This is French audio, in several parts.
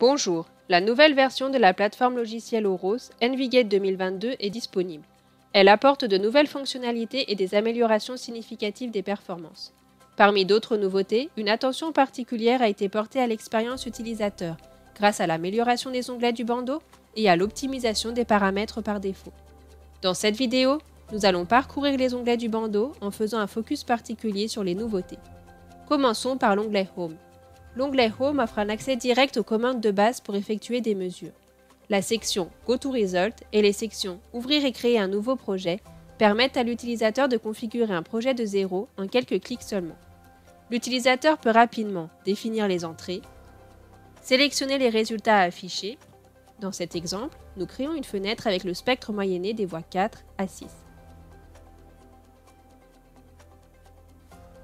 Bonjour, la nouvelle version de la plateforme logicielle Oros, Navigate 2022, est disponible. Elle apporte de nouvelles fonctionnalités et des améliorations significatives des performances. Parmi d'autres nouveautés, une attention particulière a été portée à l'expérience utilisateur, grâce à l'amélioration des onglets du bandeau et à l'optimisation des paramètres par défaut. Dans cette vidéo, nous allons parcourir les onglets du bandeau en faisant un focus particulier sur les nouveautés. Commençons par l'onglet Home. L'onglet Home offre un accès direct aux commandes de base pour effectuer des mesures. La section Go to Result et les sections Ouvrir et créer un nouveau projet permettent à l'utilisateur de configurer un projet de zéro en quelques clics seulement. L'utilisateur peut rapidement définir les entrées, sélectionner les résultats à afficher. Dans cet exemple, nous créons une fenêtre avec le spectre moyenné des voies 4 à 6.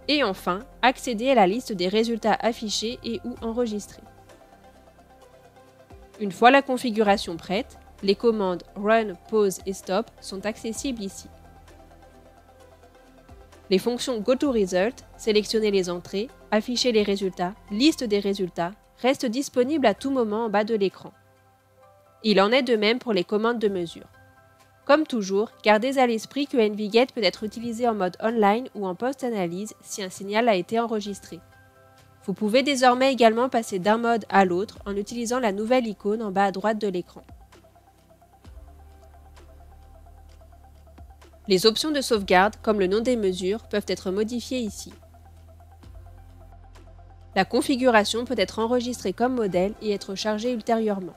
Et enfin, accéder à la liste des résultats affichés et ou enregistrés. Une fois la configuration prête, les commandes Run, Pause et Stop sont accessibles ici. Les fonctions Go to Result, sélectionner les entrées, afficher les résultats, liste des résultats, restent disponibles à tout moment en bas de l'écran. Il en est de même pour les commandes de mesure. Comme toujours, gardez à l'esprit que Navigate peut être utilisé en mode online ou en post-analyse si un signal a été enregistré. Vous pouvez désormais également passer d'un mode à l'autre en utilisant la nouvelle icône en bas à droite de l'écran. Les options de sauvegarde, comme le nom des mesures, peuvent être modifiées ici. La configuration peut être enregistrée comme modèle et être chargée ultérieurement.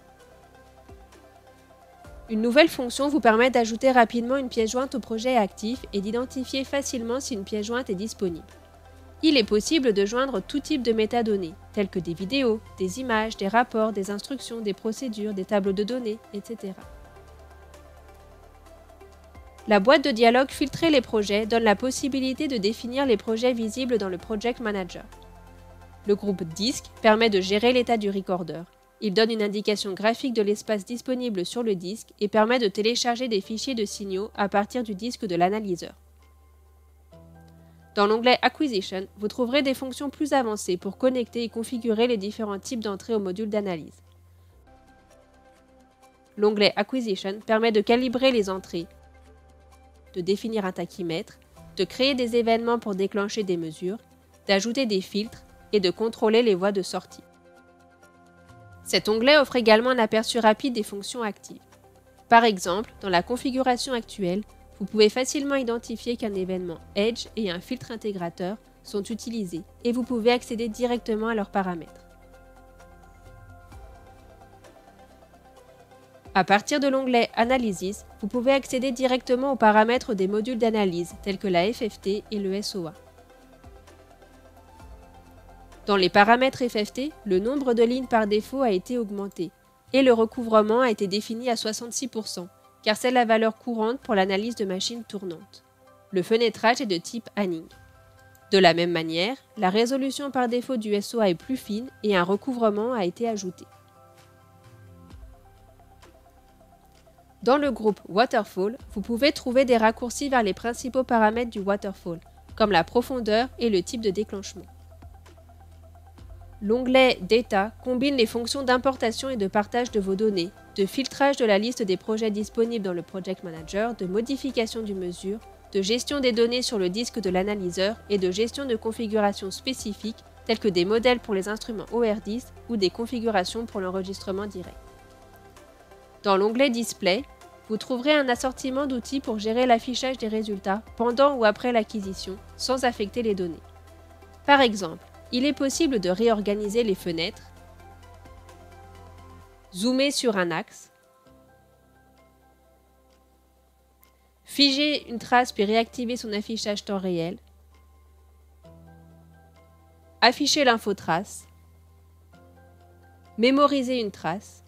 Une nouvelle fonction vous permet d'ajouter rapidement une pièce jointe au projet actif et d'identifier facilement si une pièce jointe est disponible. Il est possible de joindre tout type de métadonnées, telles que des vidéos, des images, des rapports, des instructions, des procédures, des tableaux de données, etc. La boîte de dialogue Filtrer les projets donne la possibilité de définir les projets visibles dans le Project Manager. Le groupe Disque permet de gérer l'état du recorder. Il donne une indication graphique de l'espace disponible sur le disque et permet de télécharger des fichiers de signaux à partir du disque de l'analyseur. Dans l'onglet Acquisition, vous trouverez des fonctions plus avancées pour connecter et configurer les différents types d'entrées au module d'analyse. L'onglet Acquisition permet de calibrer les entrées, de définir un tachymètre, de créer des événements pour déclencher des mesures, d'ajouter des filtres et de contrôler les voies de sortie. Cet onglet offre également un aperçu rapide des fonctions actives. Par exemple, dans la configuration actuelle, vous pouvez facilement identifier qu'un événement Edge et un filtre intégrateur sont utilisés et vous pouvez accéder directement à leurs paramètres. À partir de l'onglet Analysis, vous pouvez accéder directement aux paramètres des modules d'analyse tels que la FFT et le SOA. Dans les paramètres FFT, le nombre de lignes par défaut a été augmenté et le recouvrement a été défini à 66%, car c'est la valeur courante pour l'analyse de machines tournantes. Le fenêtrage est de type Anning. De la même manière, la résolution par défaut du SOA est plus fine et un recouvrement a été ajouté. Dans le groupe Waterfall, vous pouvez trouver des raccourcis vers les principaux paramètres du Waterfall, comme la profondeur et le type de déclenchement. L'onglet Data combine les fonctions d'importation et de partage de vos données, de filtrage de la liste des projets disponibles dans le Project Manager, de modification du mesure, de gestion des données sur le disque de l'analyseur et de gestion de configurations spécifiques telles que des modèles pour les instruments OR10 ou des configurations pour l'enregistrement direct. Dans l'onglet Display, vous trouverez un assortiment d'outils pour gérer l'affichage des résultats pendant ou après l'acquisition sans affecter les données. Par exemple, il est possible de réorganiser les fenêtres, zoomer sur un axe, figer une trace puis réactiver son affichage temps réel, afficher l'infotrace, mémoriser une trace,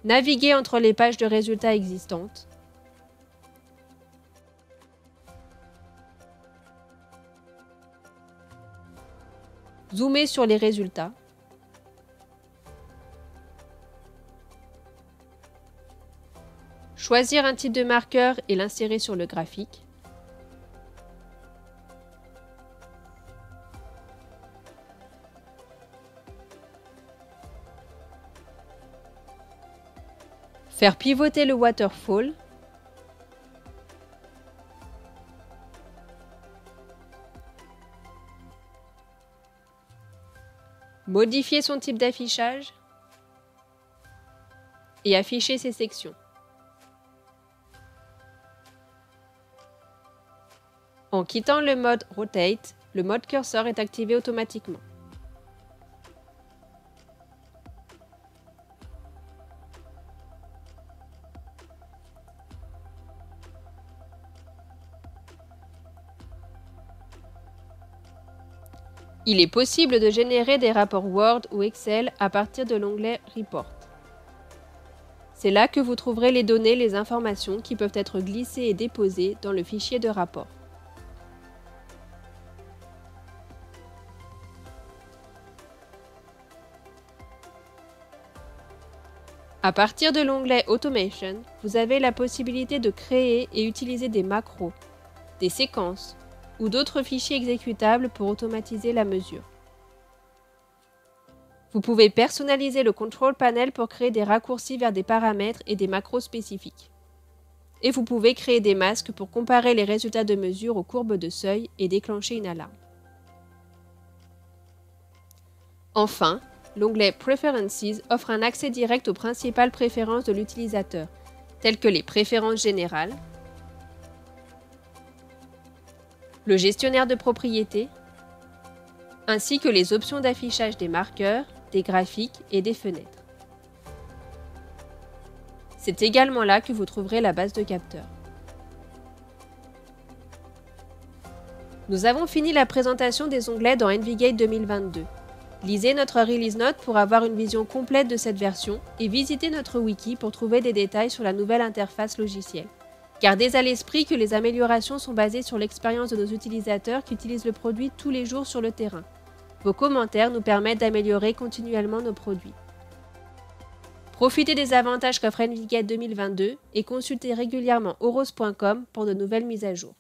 naviguer entre les pages de résultats existantes, zoomer sur les résultats, choisir un type de marqueur et l'insérer sur le graphique, Faire pivoter le waterfall. Modifier son type d'affichage et afficher ses sections. En quittant le mode Rotate, le mode curseur est activé automatiquement. Il est possible de générer des rapports Word ou Excel à partir de l'onglet Report. C'est là que vous trouverez les données, les informations qui peuvent être glissées et déposées dans le fichier de rapport. À partir de l'onglet Automation, vous avez la possibilité de créer et utiliser des macros, des séquences ou d'autres fichiers exécutables pour automatiser la mesure. Vous pouvez personnaliser le Control Panel pour créer des raccourcis vers des paramètres et des macros spécifiques. Et vous pouvez créer des masques pour comparer les résultats de mesure aux courbes de seuil et déclencher une alarme. Enfin, l'onglet Preferences offre un accès direct aux principales préférences de l'utilisateur, telles que les préférences générales, le gestionnaire de propriétés, ainsi que les options d'affichage des marqueurs, des graphiques et des fenêtres. C'est également là que vous trouverez la base de capteurs. Nous avons fini la présentation des onglets dans Navigate 2022. Lisez notre release note pour avoir une vision complète de cette version et visitez notre wiki pour trouver des détails sur la nouvelle interface logicielle. Gardez à l'esprit que les améliorations sont basées sur l'expérience de nos utilisateurs qui utilisent le produit tous les jours sur le terrain. Vos commentaires nous permettent d'améliorer continuellement nos produits. Profitez des avantages qu'offre Navigate 2022 et consultez régulièrement oros.com pour de nouvelles mises à jour.